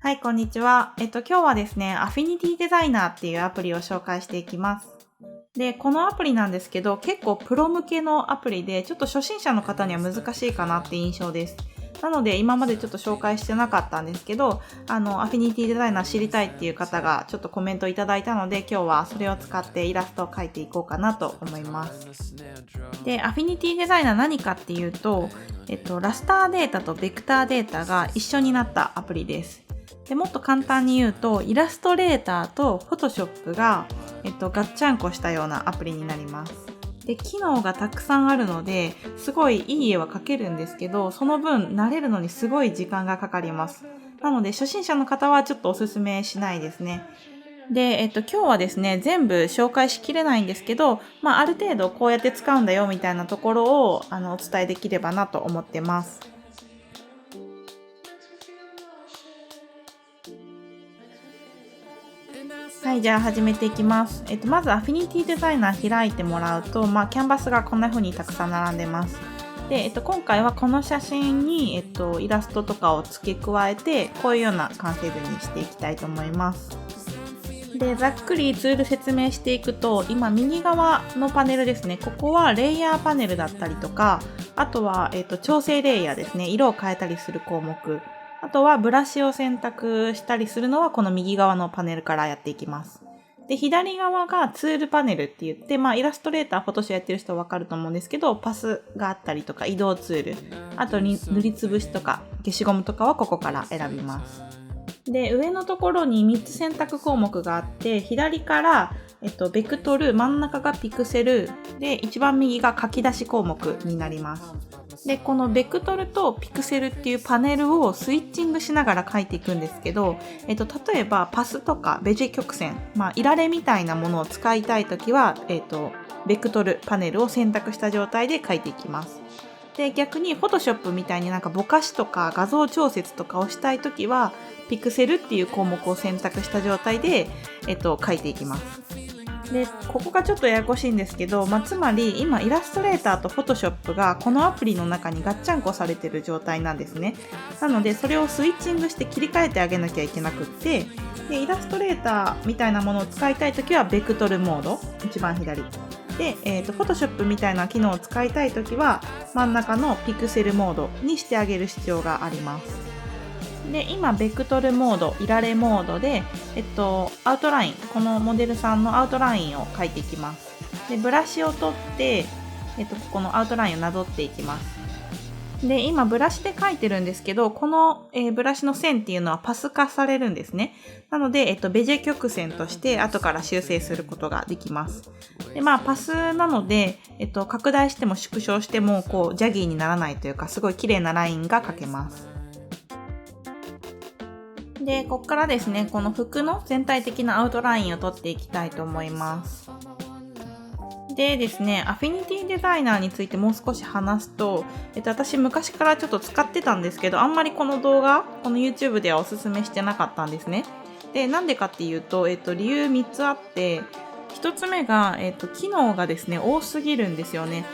はい、こんにちは。今日はですね、アフィニティデザイナーっていうアプリを紹介していきます。で、このアプリなんですけど、結構プロ向けのアプリで、ちょっと初心者の方には難しいかなって印象です。なので、今までちょっと紹介してなかったんですけど、アフィニティデザイナー知りたいっていう方がちょっとコメントいただいたので、今日はそれを使ってイラストを描いていこうかなと思います。で、アフィニティデザイナー何かっていうと、ラスターデータとベクターデータが一緒になったアプリです。でもっと簡単に言うと、イラストレーターとフォトショップが、ガッチャンコしたようなアプリになります。で、機能がたくさんあるので、すごいいい絵は描けるんですけど、その分慣れるのにすごい時間がかかります。なので、初心者の方はちょっとおすすめしないですね。で、今日はですね、全部紹介しきれないんですけど、ある程度こうやって使うんだよみたいなところをお伝えできればなと思ってます。はい、じゃあ始めていきます。まずアフィニティデザイナー開いてもらうと、キャンバスがこんな風にたくさん並んでます。で、今回はこの写真に、イラストとかを付け加えて、こういうような完成図にしていきたいと思います。で、ざっくりツール説明していくと、今右側のパネルですね。ここはレイヤーパネルだったりとか、あとは、調整レイヤーですね。色を変えたりする項目。あとはブラシを選択したりするのはこの右側のパネルからやっていきます。で、左側がツールパネルって言って、イラストレーター、フォトショーやってる人はわかると思うんですけど、パスがあったりとか移動ツール、あと塗りつぶしとか消しゴムとかはここから選びます。で、上のところに3つ選択項目があって、左から、ベクトル、真ん中がピクセル、で、一番右が書き出し項目になります。で、このベクトルとピクセルっていうパネルをスイッチングしながら書いていくんですけど、例えばパスとかベジ曲線、いられみたいなものを使いたいときは、ベクトルパネルを選択した状態で書いていきます。で、逆にフォトショップみたいになんかぼかしとか画像調節とかをしたいときは、ピクセルっていう項目を選択した状態で、書いていきます。で、ここがちょっとややこしいんですけど、つまり今イラストレーターとフォトショップがこのアプリの中にガッチャンコされてる状態なんですね。なのでそれをスイッチングして切り替えてあげなきゃいけなくって、でイラストレーターみたいなものを使いたいときはベクトルモード、一番左。で、フォトショップみたいな機能を使いたいときは真ん中のピクセルモードにしてあげる必要があります。で、今、ベクトルモード、いられモードで、アウトライン、このモデルさんのアウトラインを描いていきます。で、ブラシを取って、ここのアウトラインをなぞっていきます。で、今、ブラシで描いてるんですけど、この、ブラシの線っていうのはパス化されるんですね。なので、ベジェ曲線として後から修正することができます。で、パスなので、拡大しても縮小しても、ジャギーにならないというか、すごい綺麗なラインが描けます。で、ここからですね、この服の全体的なアウトラインを取っていきたいと思います。でですね、アフィニティデザイナーについてもう少し話すと、私昔からちょっと使ってたんですけど、あんまりこの動画、この YouTube ではおすすめしてなかったんですね。で、なんでかっていうと、理由3つあって、1つ目が、機能がですね、多すぎるんですよね。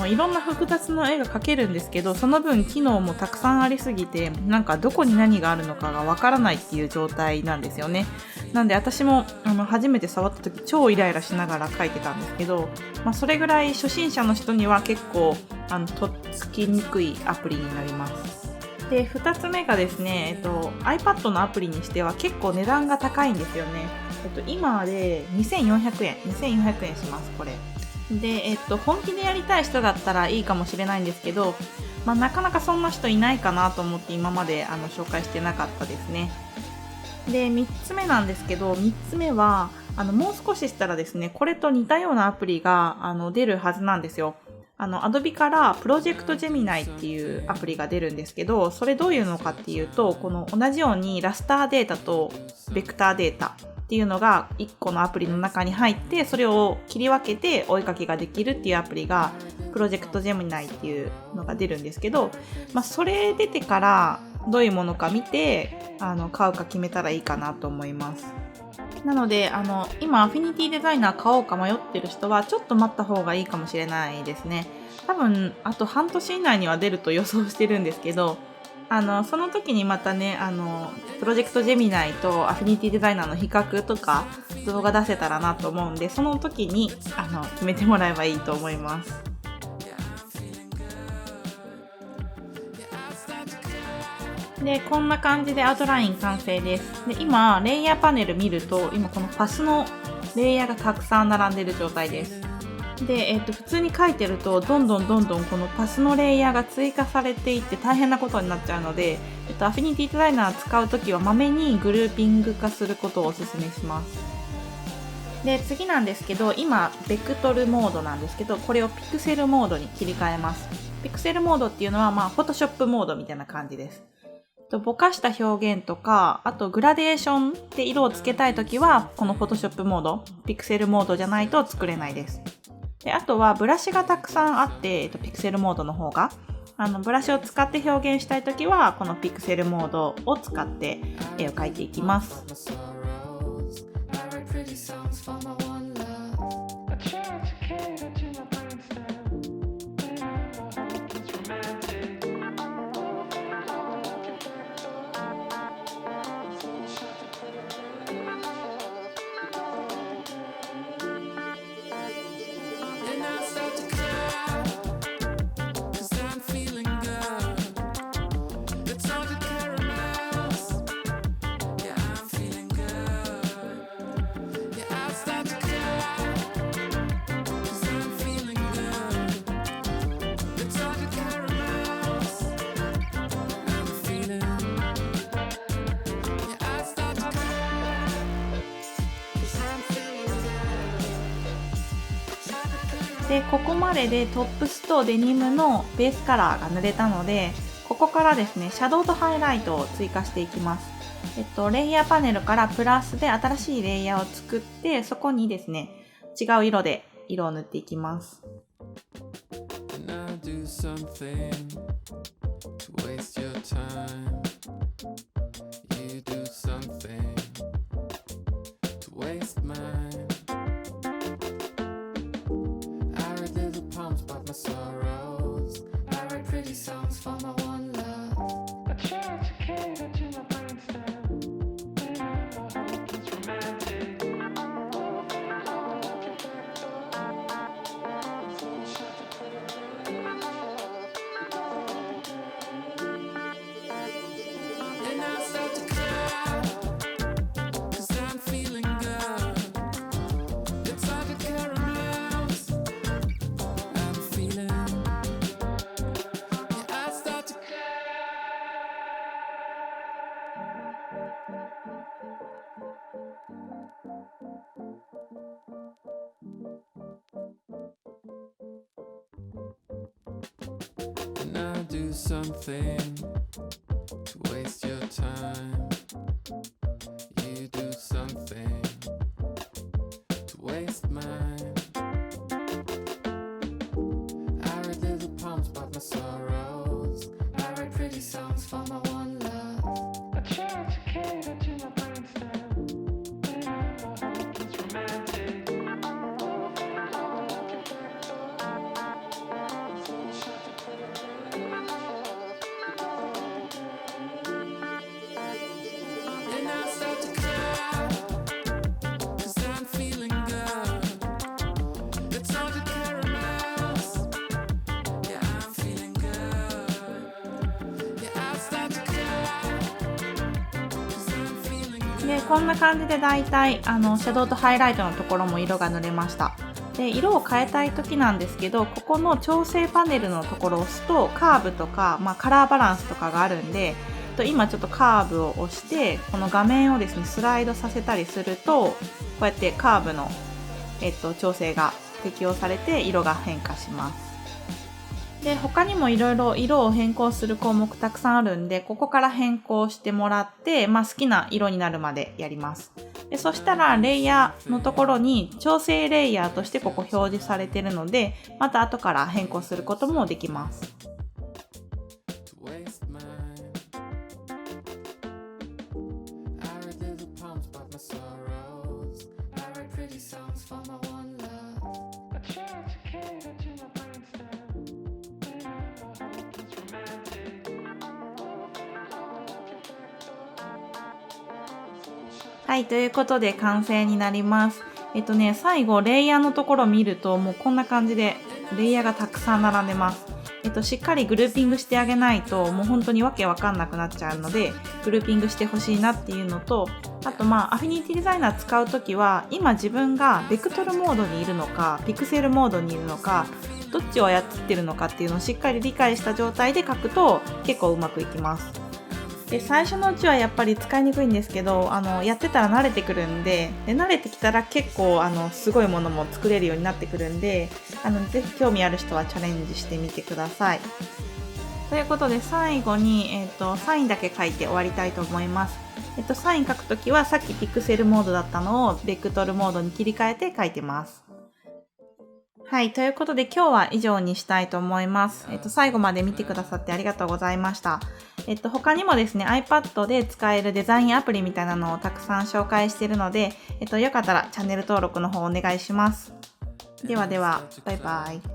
いろんな複雑な絵が描けるんですけど、その分機能もたくさんありすぎて、なんかどこに何があるのかがわからないっていう状態なんですよね。なんで私も初めて触った時超イライラしながら描いてたんですけど、それぐらい初心者の人には結構とっつきにくいアプリになります。で、2つ目がですね、iPad のアプリにしては結構値段が高いんですよね。今で2400円します、これ。で、本気でやりたい人だったらいいかもしれないんですけど、なかなかそんな人いないかなと思って今まで紹介してなかったですね。で、3つ目なんですけど、3つ目は、もう少ししたらですね、これと似たようなアプリが、出るはずなんですよ。Adobe からプロジェクトジェミナイっていうアプリが出るんですけど、それどういうのかっていうと、この同じようにラスターデータとベクターデータっていうのが1個のアプリの中に入って、それを切り分けてお絵かきができるっていうアプリがプロジェクトジェミナイっていうのが出るんですけど、それ出てからどういうものか見て買うか決めたらいいかなと思います。なので今アフィニティデザイナー買おうか迷ってる人はちょっと待った方がいいかもしれないですね。多分あと半年以内には出ると予想してるんですけど、その時にまたね、プロジェクトジェミナイとアフィニティデザイナーの比較とか動画出せたらなと思うんで、その時に決めてもらえばいいと思います。で、こんな感じでアウトライン完成です。で、今、レイヤーパネル見ると、今このパスのレイヤーがたくさん並んでいる状態です。で、普通に書いてると、どんどんこのパスのレイヤーが追加されていって大変なことになっちゃうので、アフィニティデザイナー使うときはまめにグルーピング化することをお勧めします。で、次なんですけど、今、ベクトルモードなんですけど、これをピクセルモードに切り替えます。ピクセルモードっていうのは、フォトショップモードみたいな感じです。ぼかした表現とか、あとグラデーションで色をつけたいときは、このフォトショップモード、ピクセルモードじゃないと作れないです。で、あとはブラシがたくさんあって、ピクセルモードの方が、ブラシを使って表現したいときは、このピクセルモードを使って絵を描いていきます。で、ここまででトップスとデニムのベースカラーが塗れたので、ここからですね、シャドウとハイライトを追加していきます。レイヤーパネルからプラスで新しいレイヤーを作って、そこにですね、違う色で色を塗っていきます。Something to waste your time. You do something to waste mine. I write little poems about my sorrows. I write pretty songs for my one love. I try to cater to my brainstem. I hope it's romantic.で、こんな感じでだいたいシャドウとハイライトのところも色が塗れました。で、色を変えたい時なんですけど、ここの調整パネルのところを押すとカーブとか、カラーバランスとかがあるんで、今ちょっとカーブを押してこの画面をですねスライドさせたりすると、こうやってカーブの、調整が適用されて色が変化します。で、他にもいろいろ色を変更する項目たくさんあるんで、ここから変更してもらって、好きな色になるまでやります。で、そしたらレイヤーのところに調整レイヤーとしてここ表示されているので、また後から変更することもできます。はい、ということで完成になります。最後レイヤーのところを見るともうこんな感じでレイヤーがたくさん並んでます。しっかりグルーピングしてあげないともう本当にわけわかんなくなっちゃうので、グルーピングしてほしいなっていうのと、あとアフィニティデザイナー使うときは今自分がベクトルモードにいるのかピクセルモードにいるのかどっちを操ってるのかっていうのをしっかり理解した状態で書くと結構うまくいきます。で最初のうちはやっぱり使いにくいんですけど、やってたら慣れてくるんで、慣れてきたら結構すごいものも作れるようになってくるんで、ぜひ興味ある人はチャレンジしてみてください。ということで最後に、サインだけ書いて終わりたいと思います。サイン書くときはさっきピクセルモードだったのをベクトルモードに切り替えて書いてます。はい、ということで今日は以上にしたいと思います。最後まで見てくださってありがとうございました。他にもですね、iPad で使えるデザインアプリみたいなのをたくさん紹介しているので、よかったらチャンネル登録の方お願いします。ではでは、バイバイ。